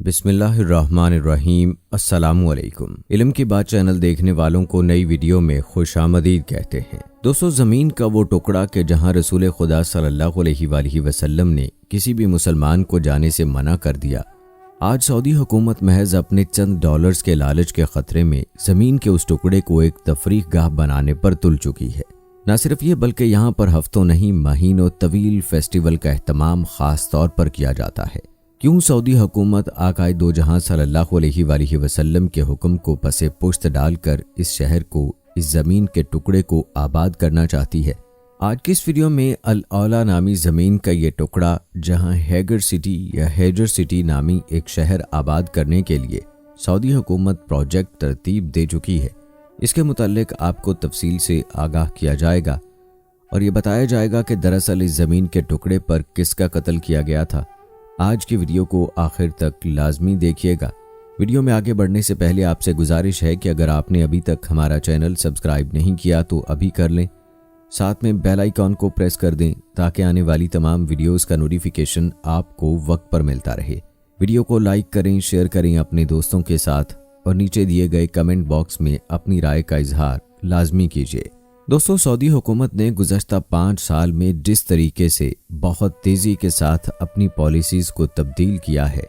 بسم اللہ الرحمن الرحیم۔ السلام علیکم۔ علم کی بات چینل دیکھنے والوں کو نئی ویڈیو میں خوش آمدید کہتے ہیں۔ دوستو، زمین کا وہ ٹکڑا کہ جہاں رسول خدا صلی اللہ علیہ وآلہ وسلم نے کسی بھی مسلمان کو جانے سے منع کر دیا، آج سعودی حکومت محض اپنے چند ڈالرز کے لالچ کے خطرے میں زمین کے اس ٹکڑے کو ایک تفریح گاہ بنانے پر تل چکی ہے۔ نہ صرف یہ بلکہ یہاں پر ہفتوں نہیں مہینوں طویل فیسٹیول کا اہتمام خاص طور پر کیا جاتا ہے۔ کیوں سعودی حکومت آقائے دو جہاں صلی اللہ علیہ وآلہ وسلم کے حکم کو پس پشت ڈال کر اس شہر کو، اس زمین کے ٹکڑے کو آباد کرنا چاہتی ہے؟ آج کی اس ویڈیو میں الاولیٰ نامی زمین کا یہ ٹکڑا، جہاں ہیگر سٹی یا ہیجر سٹی نامی ایک شہر آباد کرنے کے لیے سعودی حکومت پروجیکٹ ترتیب دے چکی ہے، اس کے متعلق آپ کو تفصیل سے آگاہ کیا جائے گا اور یہ بتایا جائے گا کہ دراصل اس زمین کے ٹکڑے پر کس کا قتل کیا گیا تھا۔ آج کی ویڈیو کو آخر تک لازمی دیکھیے گا۔ ویڈیو میں آگے بڑھنے سے پہلے آپ سے گزارش ہے کہ اگر آپ نے ابھی تک ہمارا چینل سبسکرائب نہیں کیا تو ابھی کر لیں، ساتھ میں بیل آئیکن کو پریس کر دیں تاکہ آنے والی تمام ویڈیوز کا نوٹیفیکیشن آپ کو وقت پر ملتا رہے۔ ویڈیو کو لائک کریں، شیئر کریں اپنے دوستوں کے ساتھ اور نیچے دیے گئے کمنٹ باکس میں اپنی رائے کا اظہار لازمی کیجیے۔ دوستو، سعودی حکومت نے گزشتہ 5 سال میں جس طریقے سے بہت تیزی کے ساتھ اپنی پالیسیز کو تبدیل کیا ہے،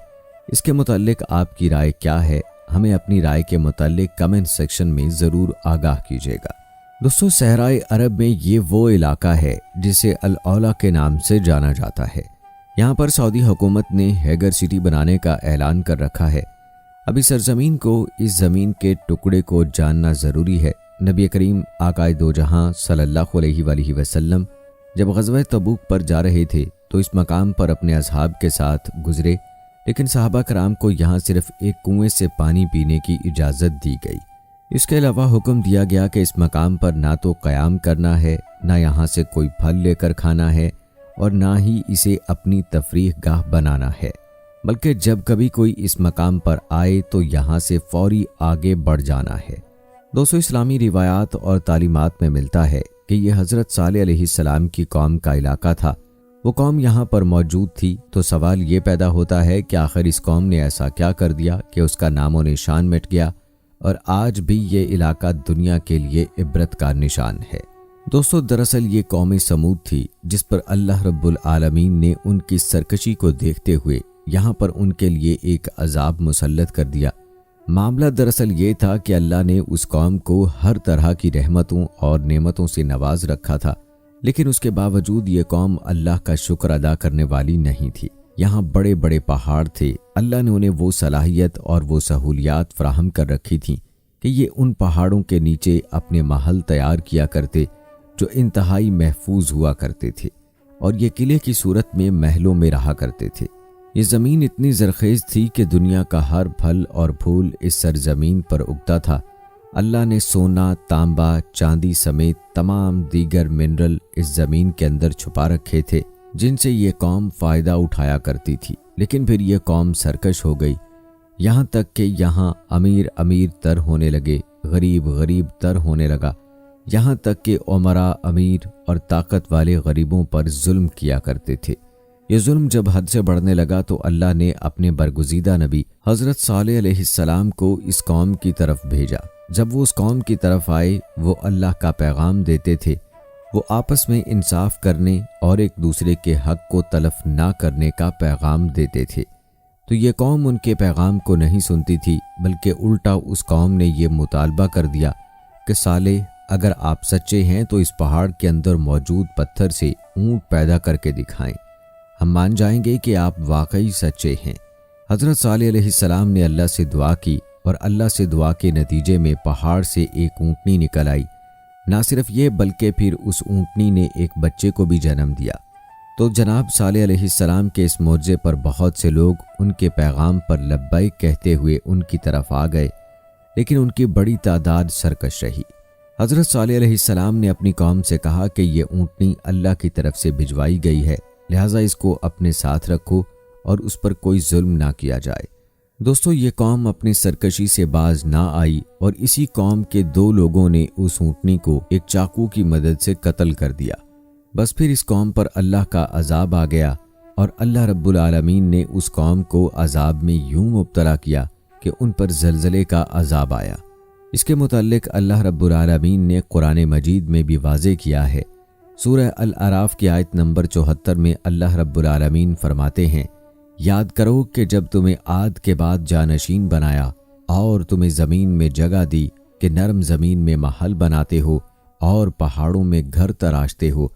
اس کے متعلق آپ کی رائے کیا ہے؟ ہمیں اپنی رائے کے متعلق کمنٹ سیکشن میں ضرور آگاہ کیجیے گا۔ دوستو، صحرائے عرب میں یہ وہ علاقہ ہے جسے الاولیٰ کے نام سے جانا جاتا ہے۔ یہاں پر سعودی حکومت نے ہیگر سٹی بنانے کا اعلان کر رکھا ہے۔ اب اس سرزمین کو، اس زمین کے ٹکڑے کو جاننا ضروری ہے۔ نبی کریم آقائے دو جہاں صلی اللہ علیہ وآلہ وسلم جب غزوہ تبوک پر جا رہے تھے تو اس مقام پر اپنے اصحاب کے ساتھ گزرے، لیکن صحابہ کرام کو یہاں صرف ایک کنویں سے پانی پینے کی اجازت دی گئی۔ اس کے علاوہ حکم دیا گیا کہ اس مقام پر نہ تو قیام کرنا ہے، نہ یہاں سے کوئی پھل لے کر کھانا ہے اور نہ ہی اسے اپنی تفریح گاہ بنانا ہے، بلکہ جب کبھی کوئی اس مقام پر آئے تو یہاں سے فوری آگے بڑھ جانا ہے۔ دوستو، اسلامی روایات اور تعلیمات میں ملتا ہے کہ یہ حضرت صالح علیہ السلام کی قوم کا علاقہ تھا۔ وہ قوم یہاں پر موجود تھی، تو سوال یہ پیدا ہوتا ہے کہ آخر اس قوم نے ایسا کیا کر دیا کہ اس کا نام و نشان مٹ گیا اور آج بھی یہ علاقہ دنیا کے لیے عبرت کا نشان ہے۔ دوستو، دراصل یہ قوم سمود تھی جس پر اللہ رب العالمین نے ان کی سرکشی کو دیکھتے ہوئے یہاں پر ان کے لیے ایک عذاب مسلط کر دیا۔ معاملہ دراصل یہ تھا کہ اللہ نے اس قوم کو ہر طرح کی رحمتوں اور نعمتوں سے نواز رکھا تھا، لیکن اس کے باوجود یہ قوم اللہ کا شکر ادا کرنے والی نہیں تھی۔ یہاں بڑے بڑے پہاڑ تھے، اللہ نے انہیں وہ صلاحیت اور وہ سہولیات فراہم کر رکھی تھیں کہ یہ ان پہاڑوں کے نیچے اپنے محل تیار کیا کرتے جو انتہائی محفوظ ہوا کرتے تھے اور یہ قلعے کی صورت میں محلوں میں رہا کرتے تھے۔ یہ زمین اتنی زرخیز تھی کہ دنیا کا ہر پھل اور پھول اس سرزمین پر اگتا تھا۔ اللہ نے سونا، تانبا، چاندی سمیت تمام دیگر منرل اس زمین کے اندر چھپا رکھے تھے جن سے یہ قوم فائدہ اٹھایا کرتی تھی، لیکن پھر یہ قوم سرکش ہو گئی، یہاں تک کہ یہاں امیر امیر تر ہونے لگے، غریب غریب تر ہونے لگا، یہاں تک کہ عمرا امیر اور طاقت والے غریبوں پر ظلم کیا کرتے تھے۔ یہ ظلم جب حد سے بڑھنے لگا تو اللہ نے اپنے برگزیدہ نبی حضرت صالح علیہ السلام کو اس قوم کی طرف بھیجا۔ جب وہ اس قوم کی طرف آئے، وہ اللہ کا پیغام دیتے تھے، وہ آپس میں انصاف کرنے اور ایک دوسرے کے حق کو تلف نہ کرنے کا پیغام دیتے تھے، تو یہ قوم ان کے پیغام کو نہیں سنتی تھی، بلکہ الٹا اس قوم نے یہ مطالبہ کر دیا کہ صالح، اگر آپ سچے ہیں تو اس پہاڑ کے اندر موجود پتھر سے اونٹ پیدا کر کے دکھائیں، ہم مان جائیں گے کہ آپ واقعی سچے ہیں۔ حضرت صالح علیہ السلام نے اللہ سے دعا کی اور اللہ سے دعا کے نتیجے میں پہاڑ سے ایک اونٹنی نکل آئی۔ نہ صرف یہ بلکہ پھر اس اونٹنی نے ایک بچے کو بھی جنم دیا۔ تو جناب صالح علیہ السلام کے اس معجزے پر بہت سے لوگ ان کے پیغام پر لبیک کہتے ہوئے ان کی طرف آ گئے، لیکن ان کی بڑی تعداد سرکش رہی۔ حضرت صالح علیہ السلام نے اپنی قوم سے کہا کہ یہ اونٹنی اللہ کی طرف سے بھجوائی گئی ہے، لہٰذا اس کو اپنے ساتھ رکھو اور اس پر کوئی ظلم نہ کیا جائے۔ دوستو، یہ قوم اپنی سرکشی سے باز نہ آئی اور اسی قوم کے 2 لوگوں نے اس اونٹنی کو ایک چاقو کی مدد سے قتل کر دیا۔ بس پھر اس قوم پر اللہ کا عذاب آ گیا اور اللہ رب العالمین نے اس قوم کو عذاب میں یوں مبتلا کیا کہ ان پر زلزلے کا عذاب آیا۔ اس کے متعلق اللہ رب العالمین نے قرآن مجید میں بھی واضح کیا ہے۔ سورہ الاعراف کی آیت نمبر 74 میں اللہ رب العالمین فرماتے ہیں، یاد کرو کہ جب تمہیں عاد کے بعد جانشین بنایا اور تمہیں زمین میں جگہ دی کہ نرم زمین میں محل بناتے ہو اور پہاڑوں میں گھر تراشتے ہو،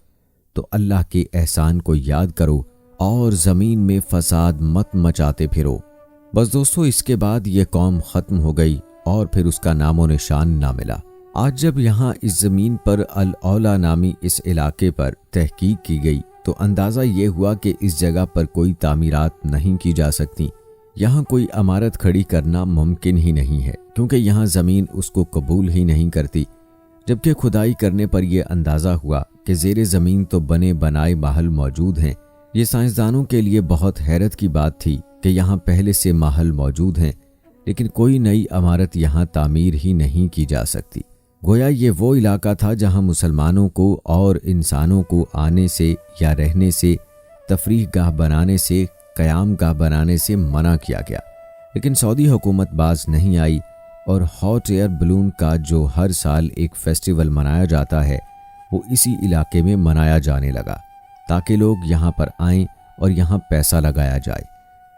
تو اللہ کے احسان کو یاد کرو اور زمین میں فساد مت مچاتے پھرو۔ بس دوستو، اس کے بعد یہ قوم ختم ہو گئی اور پھر اس کا نام و نشان نہ ملا۔ آج جب یہاں اس زمین پر الاولا نامی اس علاقے پر تحقیق کی گئی تو اندازہ یہ ہوا کہ اس جگہ پر کوئی تعمیرات نہیں کی جا سکتی، یہاں کوئی عمارت کھڑی کرنا ممکن ہی نہیں ہے، کیونکہ یہاں زمین اس کو قبول ہی نہیں کرتی۔ جبکہ کھدائی کرنے پر یہ اندازہ ہوا کہ زیر زمین تو بنے بنائے محل موجود ہیں۔ یہ سائنسدانوں کے لیے بہت حیرت کی بات تھی کہ یہاں پہلے سے محل موجود ہیں، لیکن کوئی نئی عمارت یہاں تعمیر ہی نہیں کی جا سکتی۔ گویا یہ وہ علاقہ تھا جہاں مسلمانوں کو اور انسانوں کو آنے سے یا رہنے سے، تفریح گاہ بنانے سے، قیام گاہ بنانے سے منع کیا گیا، لیکن سعودی حکومت باز نہیں آئی اور ہاٹ ایئر بلون کا جو ہر سال ایک فیسٹیول منایا جاتا ہے وہ اسی علاقے میں منایا جانے لگا تاکہ لوگ یہاں پر آئیں اور یہاں پیسہ لگایا جائے۔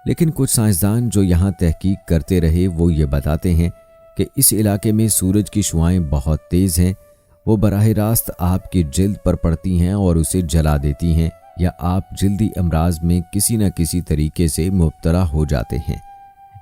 لیکن کچھ سائنسدان جو یہاں تحقیق کرتے رہے وہ یہ بتاتے ہیں کہ اس علاقے میں سورج کی شعاعیں بہت تیز ہیں، وہ براہ راست آپ کی جلد پر پڑتی ہیں اور اسے جلا دیتی ہیں، یا آپ جلدی امراض میں کسی نہ کسی طریقے سے مبتلا ہو جاتے ہیں۔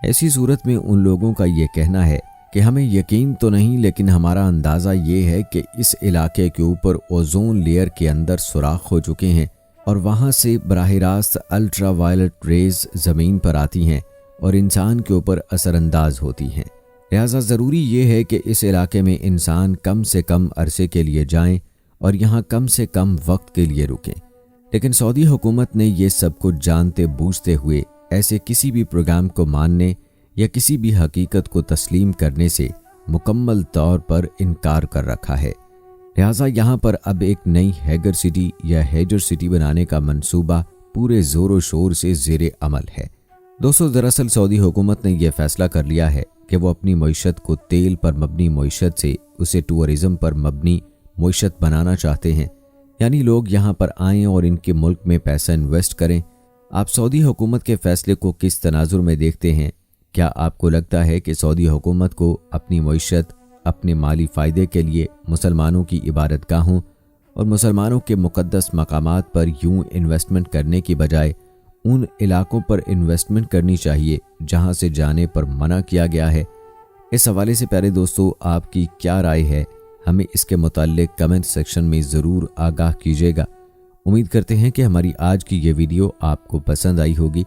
ایسی صورت میں ان لوگوں کا یہ کہنا ہے کہ ہمیں یقین تو نہیں، لیکن ہمارا اندازہ یہ ہے کہ اس علاقے کے اوپر اوزون لیئر کے اندر سوراخ ہو چکے ہیں اور وہاں سے براہ راست الٹرا وائلٹ ریز زمین پر آتی ہیں اور انسان کے اوپر اثر انداز ہوتی ہیں۔ لہٰذا ضروری یہ ہے کہ اس علاقے میں انسان کم سے کم عرصے کے لیے جائیں اور یہاں کم سے کم وقت کے لیے رکیں۔ لیکن سعودی حکومت نے یہ سب کچھ جانتے بوجھتے ہوئے ایسے کسی بھی پروگرام کو ماننے یا کسی بھی حقیقت کو تسلیم کرنے سے مکمل طور پر انکار کر رکھا ہے۔ لہٰذا یہاں پر اب ایک نئی ہیگر سٹی یا ہیجر سٹی بنانے کا منصوبہ پورے زور و شور سے زیر عمل ہے۔ دوستو، دراصل سعودی حکومت نے یہ فیصلہ کر لیا ہے کہ وہ اپنی معیشت کو تیل پر مبنی معیشت سے اسے ٹورزم پر مبنی معیشت بنانا چاہتے ہیں، یعنی لوگ یہاں پر آئیں اور ان کے ملک میں پیسہ انویسٹ کریں۔ آپ سعودی حکومت کے فیصلے کو کس تناظر میں دیکھتے ہیں؟ کیا آپ کو لگتا ہے کہ سعودی حکومت کو اپنی معیشت، اپنے مالی فائدے کے لیے مسلمانوں کی عبادت گاہوں اور مسلمانوں کے مقدس مقامات پر یوں انویسٹمنٹ کرنے کی بجائے ان علاقوں پر انویسٹمنٹ کرنی چاہیے جہاں سے جانے پر منع کیا گیا ہے؟ اس حوالے سے پیارے دوستو، آپ کی کیا رائے ہے؟ ہمیں اس کے متعلق کمنٹ سیکشن میں ضرور آگاہ کیجیے گا۔ امید کرتے ہیں کہ ہماری آج کی یہ ویڈیو آپ کو پسند آئی ہوگی۔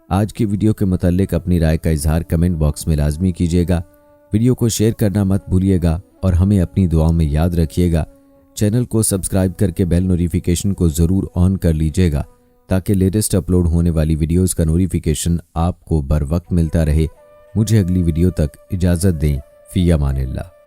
آج کی ویڈیو کے متعلق اپنی رائے کا اظہار کمنٹ باکس میں لازمی کیجیے گا۔ ویڈیو کو شیئر کرنا مت بھولیے گا اور ہمیں اپنی دعاؤں میں یاد رکھیے گا۔ چینل کو سبسکرائب کر کے بیل نوٹیفیکیشن کو ضرور آن کر لیجیے گا تاکہ لیٹسٹ اپلوڈ ہونے والی ویڈیوز کا نوٹیفیکیشن آپ کو بر وقت ملتا رہے۔ مجھے اگلی ویڈیو تک اجازت دیں۔ فی امان اللہ۔